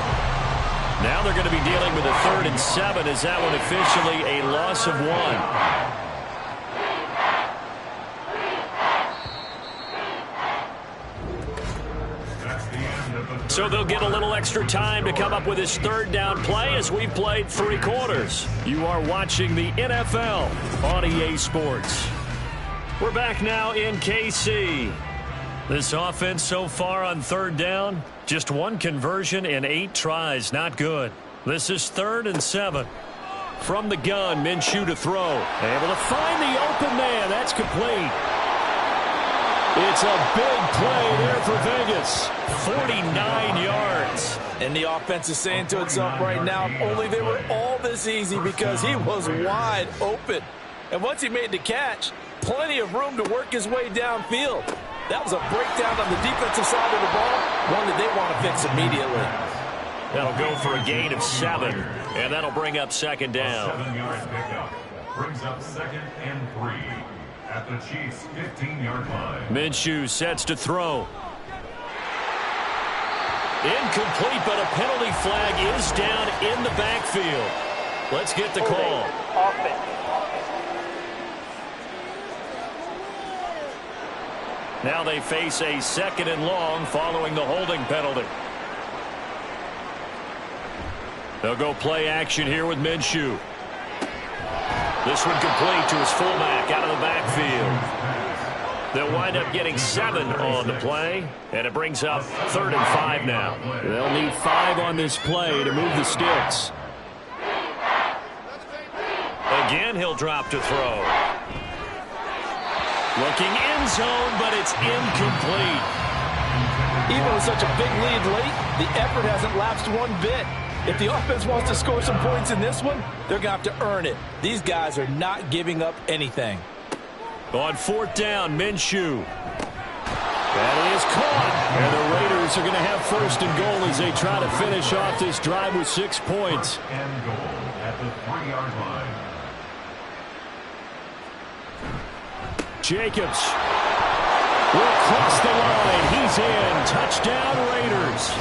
Now they're going to be dealing with a 3rd and 7. Is that one officially a loss of 1? So they'll get a little extra time to come up with his 3rd down play as we've played 3 quarters. You are watching the NFL on EA Sports. We're back now in KC. This offense so far on 3rd down, just 1 conversion and 8 tries. Not good. This is 3rd and 7. From the gun, Minshew to throw. Able to find the open man. That's complete. It's a big play there for Vegas. 49 yards. And the offense is saying to itself right now, if only they were all this easy because he was wide open. And once he made the catch, plenty of room to work his way downfield. That was a breakdown on the defensive side of the ball, one that they want to fix immediately. That'll go for a gain of 7, and that'll bring up 2nd down. 7-yard pickup brings up 2nd and 3 at the Chiefs' 15-yard line. Minshew sets to throw. Incomplete, but a penalty flag is down in the backfield. Let's get the call. Now they face a 2nd and long following the holding penalty. They'll go play action here with Minshew. This one complete to his fullback out of the backfield. They'll wind up getting 7 on the play, and it brings up 3rd and 5 now. They'll need 5 on this play to move the sticks. Again, he'll drop to throw. Looking end zone, but it's incomplete. Even with such a big lead late, the effort hasn't lapsed one bit. If the offense wants to score some points in this one, they're going to have to earn it. These guys are not giving up anything. On 4th down, Minshew. That is caught. And the Raiders are going to have 1st and goal as they try to finish off this drive with 6 points. 1st and goal at the 3-yard line. Jacobs will cross the line. He's in. Touchdown, Raiders.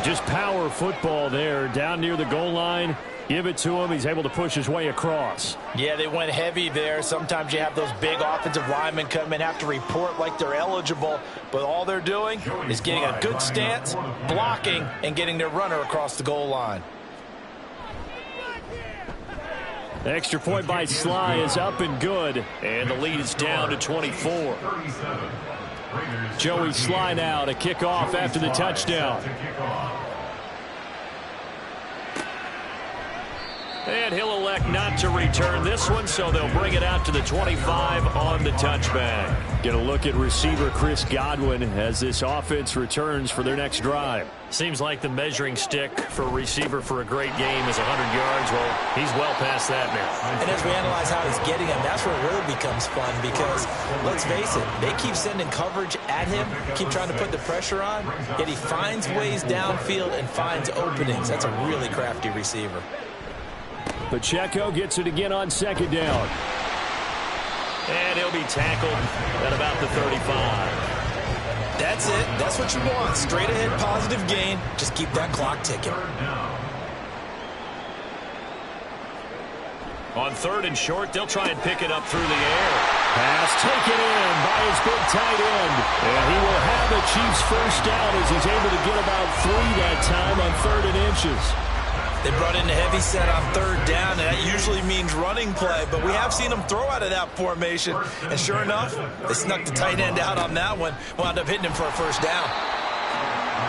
Just power football there down near the goal line. Give it to him. He's able to push his way across. Yeah, they went heavy there. Sometimes you have those big offensive linemen come in, have to report like they're eligible, but all they're doing is getting a good stance, blocking, and getting their runner across the goal line. Extra point by Sly is up and good, and the lead is down to 24. Joey Sly now to kick off after the touchdown. And he'll elect not to return this one, so they'll bring it out to the 25 on the touchback. Get a look at receiver Chris Godwin as this offense returns for their next drive. Seems like the measuring stick for a receiver for a great game is 100 yards. Well, he's well past that now. And as we analyze how he's getting them, that's where it really becomes fun because, let's face it, they keep sending coverage at him, keep trying to put the pressure on, yet he finds ways downfield and finds openings. That's a really crafty receiver. Pacheco gets it again on second down. And he'll be tackled at about the 35. That's it. That's what you want. Straight ahead, positive gain. Just keep that clock ticking. On third and short, they'll try and pick it up through the air. Pass taken in by his big tight end. And he will have the Chiefs first down as he's able to get about 3 that time on 3rd and inches. They brought in a heavy set on third down, and that usually means running play, but we have seen them throw out of that formation. And sure enough, they snuck the tight end out on that one, wound up hitting him for a first down.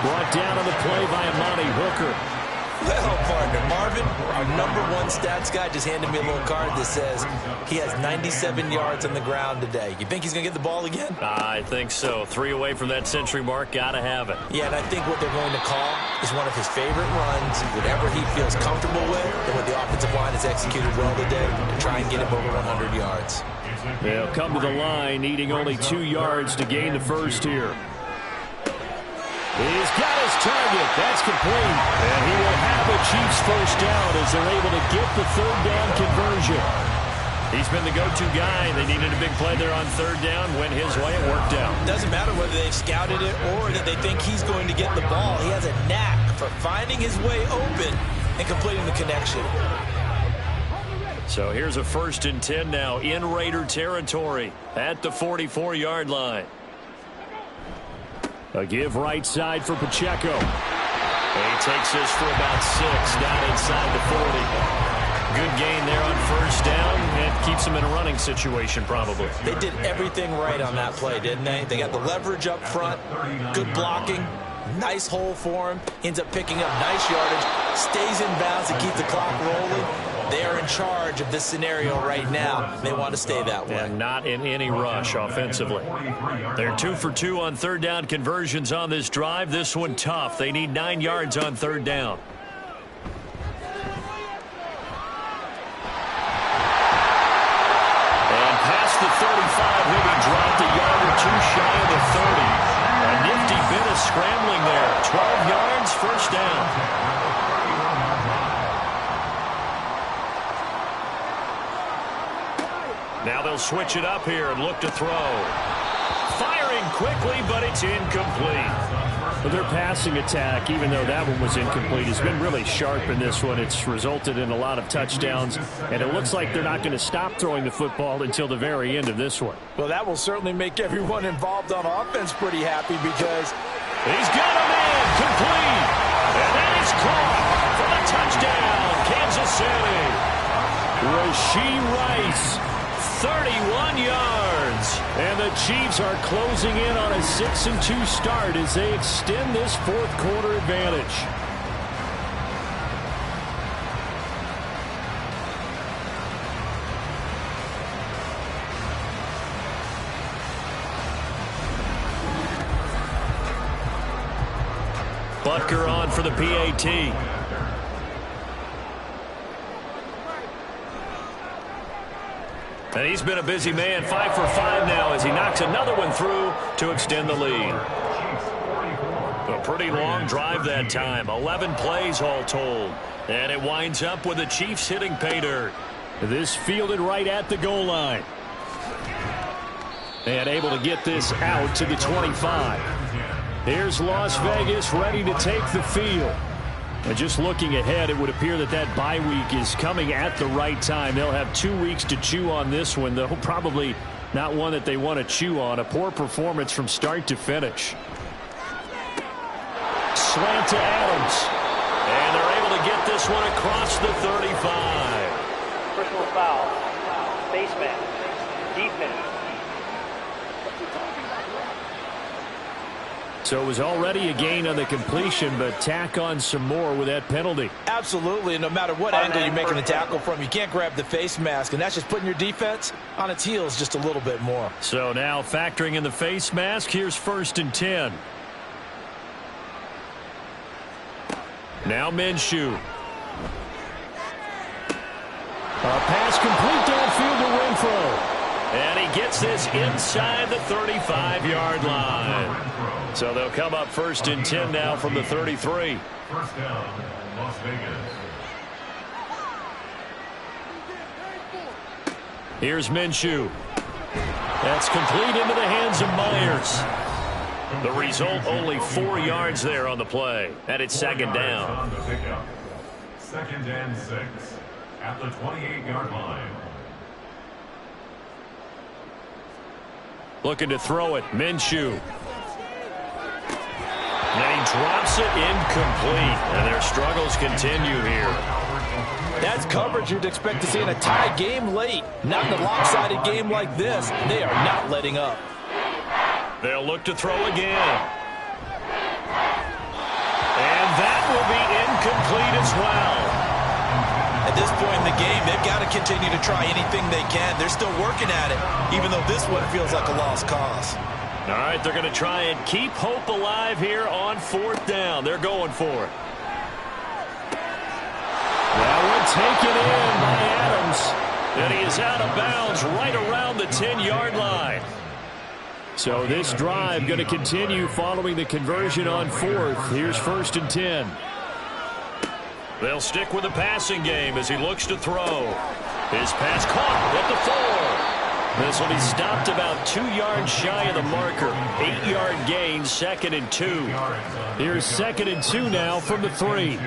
Brought down on the play by Amani Hooker. Well, partner, Marvin, our #1 stats guy, just handed me a little card that says he has 97 yards on the ground today. You think he's going to get the ball again? I think so. 3 away from that century mark. Got to have it. Yeah, and I think what they're going to call is one of his favorite runs, whatever he feels comfortable with, and what the offensive line has executed well today to try and get him over 100 yards. They'll come to the line, needing only 2 yards to gain the first here. He's got his target. That's complete. And he will have a Chiefs first down as they're able to get the 3rd down conversion. He's been the go-to guy. They needed a big play there on 3rd down. Went his way. It worked out. Doesn't matter whether they've scouted it or that they think he's going to get the ball. He has a knack for finding his way open and completing the connection. So here's a 1st and 10 now in Raider territory at the 44-yard line. A give right side for Pacheco. He takes this for about 6 down inside the 40. Good gain there on 1st down and keeps him in a running situation probably. They did everything right on that play, didn't they? They got the leverage up front, good blocking, nice hole for him, ends up picking up nice yardage, stays in bounds to keep the clock rolling. They are in charge of this scenario right now. They want to stay that way. And not in any rush offensively. They're 2 for 2 on 3rd down conversions on this drive. This one tough. They need 9 yards on 3rd down. And past the 35, he'll be dropped a yard or 2 shy of the 30. A nifty bit of scrambling there. 12 yards, first down. Now they'll switch it up here and look to throw. Firing quickly, but it's incomplete. Well, their passing attack, even though that one was incomplete, has been really sharp in this one. It's resulted in a lot of touchdowns, and it looks like they're not going to stop throwing the football until the very end of this one. Well, that will certainly make everyone involved on offense pretty happy because he's got a man complete. And that is caught for the touchdown, Kansas City. Rashee Rice, 31 yards. And the Chiefs are closing in on a 6-2 start as they extend this 4th quarter advantage. Butker on for the PAT. And he's been a busy man, 5 for 5 now as he knocks another one through to extend the lead. A pretty long drive that time, 11 plays all told. And it winds up with the Chiefs hitting pay dirt. This fielded right at the goal line. And able to get this out to the 25. Here's Las Vegas ready to take the field. And just looking ahead, it would appear that that bye week is coming at the right time. They'll have 2 weeks to chew on this one, though probably not one that they want to chew on. A poor performance from start to finish. Slant to Adams. And they're able to get this one across the 35. Personal foul. Face mask. Defense. So it was already a gain on the completion, but tack on some more with that penalty. Absolutely. No matter what angle you're making the tackle from, you can't grab the face mask, and that's just putting your defense on its heels just a little bit more. So now factoring in the face mask, here's 1st and 10. Now Minshew. A pass complete downfield to Renfro. And he gets this inside the 35-yard line. So they'll come up 1st and 10 now from the 33. First down, Las Vegas. Here's Minshew. That's complete into the hands of Myers. The result, only 4 yards there on the play. And it's 2nd down. 2nd and 6 at the 28-yard line. Looking to throw it, Minshew. And he drops it incomplete. And their struggles continue here. That's coverage you'd expect to see in a tie game late. Not in a lopsided game like this. They are not letting up. They'll look to throw again. And that will be incomplete as well. At this point in the game, they've got to continue to try anything they can. They're still working at it, even though this one feels like a lost cause. All right, they're going to try and keep hope alive here on 4th down. They're going for it. That one taken in by Adams. And he is out of bounds right around the 10-yard line. So this drive going to continue following the conversion on 4th. Here's 1st and 10. They'll stick with the passing game as he looks to throw. His pass caught at the 4. This will be stopped about 2 yards shy of the marker. 8-yard gain, 2nd and 2. Here's 2nd and 2 now from the 3.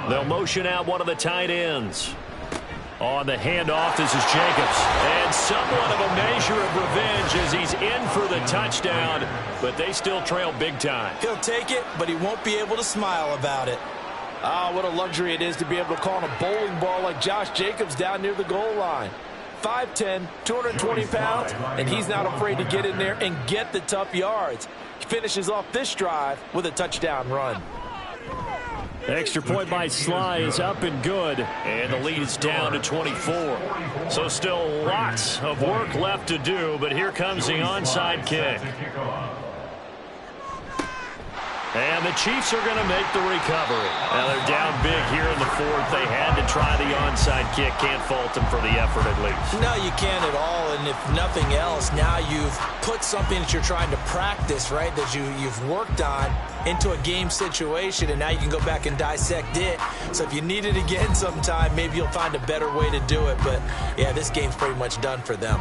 They'll motion out one of the tight ends. On the handoff, this is Jacobs. And somewhat of a measure of revenge as he's in for the touchdown, but they still trail big time. He'll take it, but he won't be able to smile about it. Ah, what a luxury it is to be able to call on a bowling ball like Josh Jacobs down near the goal line. 5'10", 220 pounds, and he's not afraid to get in there and get the tough yards. He finishes off this drive with a touchdown run. Extra point by Sly is up and good, and the lead is down to 24. So still lots of work left to do, but here comes the onside kick. And the Chiefs are going to make the recovery. Now they're down big here in the 4th. They had to try the onside kick. Can't fault them for the effort at least. No, you can't at all. And if nothing else, now you've put something that you're trying to practice, right, that you've worked on into a game situation, and now you can go back and dissect it. So if you need it again sometime, maybe you'll find a better way to do it. But, yeah, this game's pretty much done for them.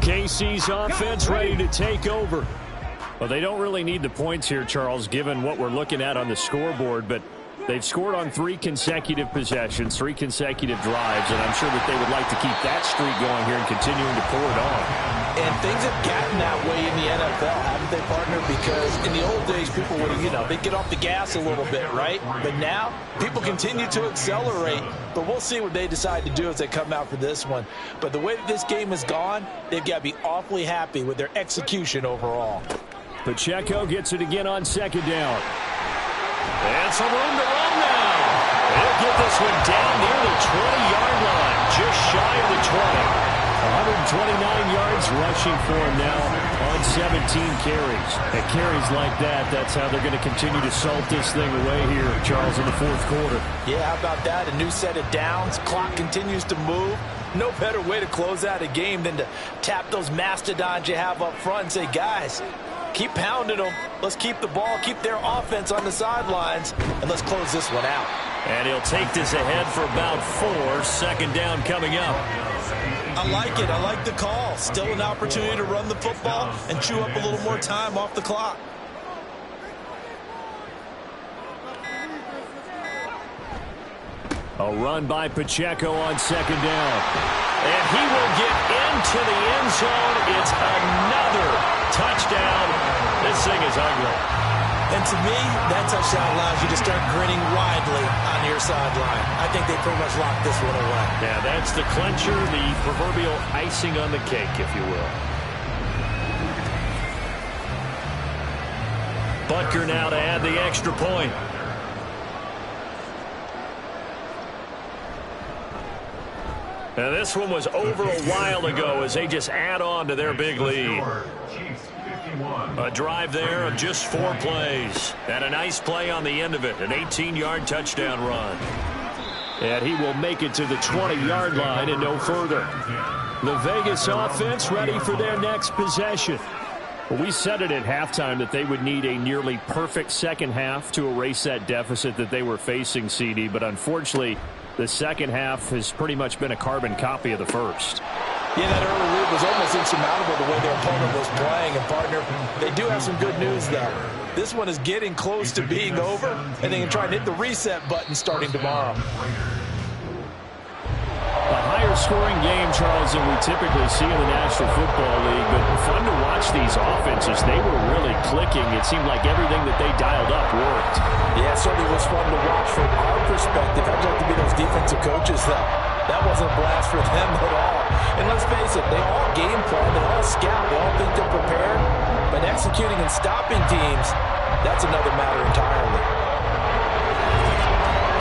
KC's offense ready to take over. Well, they don't really need the points here, Charles, given what we're looking at on the scoreboard, but they've scored on 3 consecutive possessions, 3 consecutive drives, and I'm sure that they would like to keep that streak going here and continuing to pour it on. And things have gotten that way in the NFL, haven't they, partner? Because in the old days, people would, they'd get off the gas a little bit, right? But now, people continue to accelerate, but we'll see what they decide to do as they come out for this one. But the way that this game has gone, they've got to be awfully happy with their execution overall. Pacheco gets it again on 2nd down. And some room to run now. He'll get this one down near the 20-yard line, just shy of the 20. 129 yards rushing for him now on 17 carries. And carries like that, that's how they're going to continue to salt this thing away here, Charles, in the 4th quarter. Yeah, how about that? A new set of downs. Clock continues to move. No better way to close out a game than to tap those mastodons you have up front and say, guys, keep pounding them. Let's keep the ball, keep their offense on the sidelines, and let's close this one out. And he'll take this ahead for about 4. 2nd down coming up. I like it. I like the call. Still an opportunity to run the football and chew up a little more time off the clock. A run by Pacheco on second down. And he will get into the end zone. It's another touchdown. This thing is ugly. And to me, that touchdown allows you to start grinning widely on your sideline. I think they pretty much locked this one away. Yeah, that's the clincher, the proverbial icing on the cake, if you will. Butker now to add the extra point. Now this one was over a while ago as they just add on to their big lead. A drive there of just 4 plays. And a nice play on the end of it. An 18-yard touchdown run. And he will make it to the 20-yard line and no further. The Vegas offense ready for their next possession. Well, we said it at halftime that they would need a nearly perfect second half to erase that deficit that they were facing, CD. But unfortunately, the second half has pretty much been a carbon copy of the first. Yeah, that early lead was almost insurmountable the way their opponent was playing. And, partner, they do have some good news, though. This one is getting close to being over, and they can try and hit the reset button starting tomorrow. A higher-scoring game, Charles, than we typically see in the National Football League, but fun to watch these offenses. They were really clicking. It seemed like everything that they dialed up worked. Yeah, it certainly was fun to watch from our perspective. I'd like to be those defensive coaches, though. That wasn't a blast for them at all. And let's face it, they all game plan, they all scout, they all think they're prepared. But executing and stopping teams, that's another matter entirely.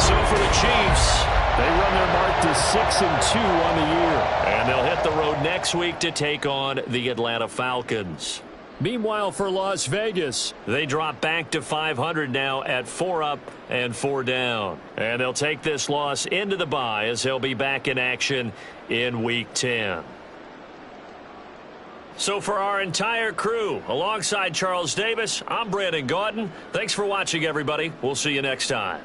So for the Chiefs, they run their mark to 6-2 on the year. And they'll hit the road next week to take on the Atlanta Falcons. Meanwhile, for Las Vegas, they drop back to 500 now at 4 up and 4 down. And they'll take this loss into the bye as they'll be back in action in Week 10. So for our entire crew, alongside Charles Davis, I'm Brandon Gaudin. Thanks for watching, everybody. We'll see you next time.